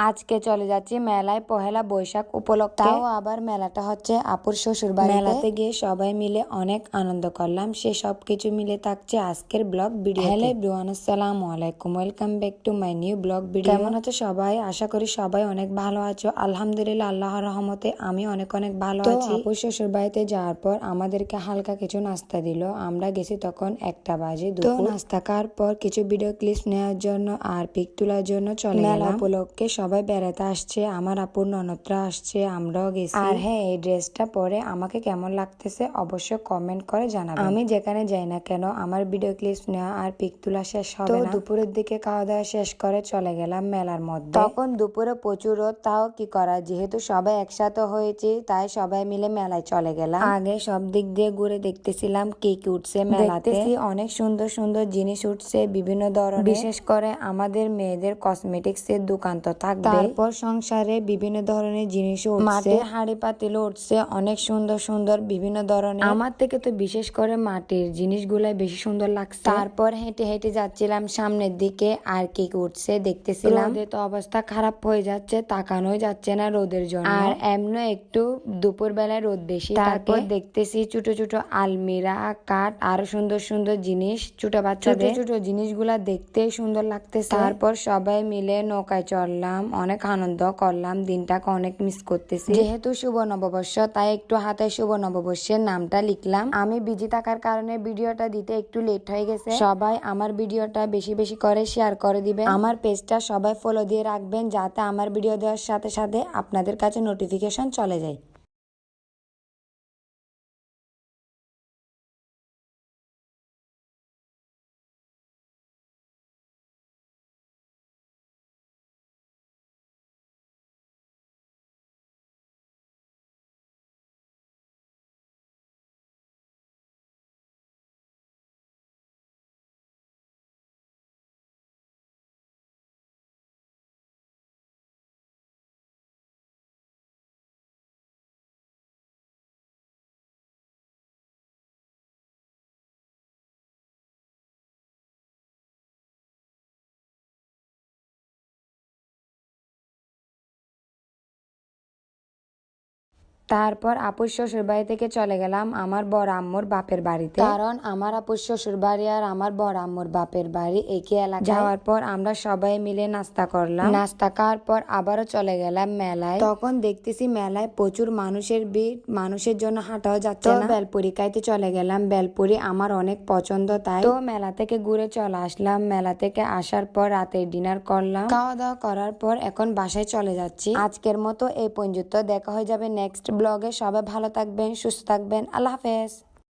আজকে চলে যাচ্ছি মেলায় পহেলা বৈশাখ উপলক্ষে। তাও আবার মেলাটা হচ্ছে আপুর শ্বশুর বাড়ি। মেলাতে গিয়ে সবাই মিলে অনেক আনন্দ করলাম। সে সবকিছু মিলে থাকছে আজকের ব্লগ ভিডিও। হ্যালো এভরিওয়ান, আসসালামু আলাইকুম, welcome back to my new blog video. কেমন আছো সবাই? আশা করি সবাই অনেক ভালো আছো। আলহামদুলিল্লাহ, আল্লাহর রহমতে আমি অনেক ভালো আছি। আপুর শ্বশুর বাড়িতে যাওয়ার পর আমাদেরকে হালকা কিছু নাস্তা দিল। আমরা গেছি তখন 1টা বাজে দুপুর। নাস্তা খাওয়ার পর কিছু ভিডিও ক্লিপস নেওয়ার জন্য আর পিক তোলার জন্য চলে গেলাম। মেলা উপলক্ষে সবাই বেড়াতে আসছে, আমার আপুর ননদরা আসছে, আমরাও গেছি। আর হ্যাঁ, এই ড্রেসটা পরে আমাকে কেমন লাগতেছে অবশ্যই কমেন্ট করে জানাবেন। আমি যেখানে যাই না কেন আমার ভিডিও ক্লিপস নেওয়া আর পিক তোলা শেষ হবে না। দুপুরের দিকে খাওয়া দাওয়া শেষ করে চলে গেলাম মেলার মধ্যে। তখন দুপুরে প্রচুর রোদ, তাও কি করা, যেহেতু সবাই একসাথে হয়েছে তাই সবাই মিলে মেলায় চলে গেলাম। আগে সব দিক দিয়ে ঘুরে দেখতেছিলাম কি কি উঠছে মেলাতে। অনেক সুন্দর সুন্দর জিনিস উঠছে বিভিন্ন ধরনের, বিশেষ করে আমাদের মেয়েদের কসমেটিক্স এর দোকান তো থাকবে। তারপর সংসারে বিভিন্ন ধরনের জিনিস উঠছে, মাটির হাঁড়ি পাতিল উঠছে অনেক সুন্দর সুন্দর বিভিন্ন ধরনের। আমার থেকে তো বিশেষ করে মাটির জিনিসগুলাই বেশি সুন্দর লাগছে। তারপর হেঁটে হেঁটে যাচ্ছিলাম সামনের দিকে, আর কি উঠছে দেখতেছিলাম। রোদে তো অবস্থা খারাপ হয়ে যাচ্ছে, তাকানোই যাচ্ছে না রোদের জন্য। আর এমনি একটু দুপুর বেলায় রোদ বেশি। তারপর দেখতেছি ছোট ছোট আলমিরা, কাঠ, আরো সুন্দর সুন্দর জিনিস ছোট বাচ্চাদের। ছোট ছোট জিনিসগুলা দেখতে সুন্দর লাগতেছে। তারপর সবাই মিলে নৌকায় চললাম, অনেক আনন্দ করলাম। দিনটাকে অনেক মিস করতেছি। যেহেতু শুভ নববর্ষ তাই একটু হাতে শুভ নববর্ষের নামটা লিখলাম। আমি বিজি থাকার কারণে ভিডিওটা দিতে একটু লেট হয়ে গেছে। সবাই আমার ভিডিওটা বেশি বেশি করে শেয়ার করে দিবেন। আমার পেজটা সবাই ফলো দিয়ে রাখবেন যাতে আমার ভিডিও দেওয়ার সাথে সাথে আপনাদের কাছে নোটিফিকেশন চলে যায়। তারপর আপুর শ্বশুর বাড়ি থেকে চলে গেলাম আমার বড় আম্মুর বাপের বাড়িতে, কারণ আমার আপুর শ্বশুর বাড়ি আর আমার বড় আম্মুর বাপের বাড়ি একই এলাকায়। যাওয়ার পর আমরা সবাই মিলে নাস্তা করলাম। নাস্তা খাওয়ার পর আবারও চলে গেলাম মেলায়। তখন দেখতেছি মেলায় প্রচুর মানুষের ভিড়, মানুষের জন্য হাঁটাও যাচ্ছে না। বেলপুরি খাইতে চলে গেলাম। বেলপুরি আমার অনেক পছন্দ, তাই তো মেলা থেকে ঘুরে চলে আসলাম। মেলা থেকে আসার পর রাতে ডিনার করলাম। খাওয়া দাওয়া করার পর এখন বাসায় চলে যাচ্ছি। আজকের মতো এই পর্যন্ত, দেখা হয়ে যাবে নেক্সট ব্লগে। সবাই ভালো থাকবেন, সুস্থ থাকবেন, আল্লাহ হাফেজ।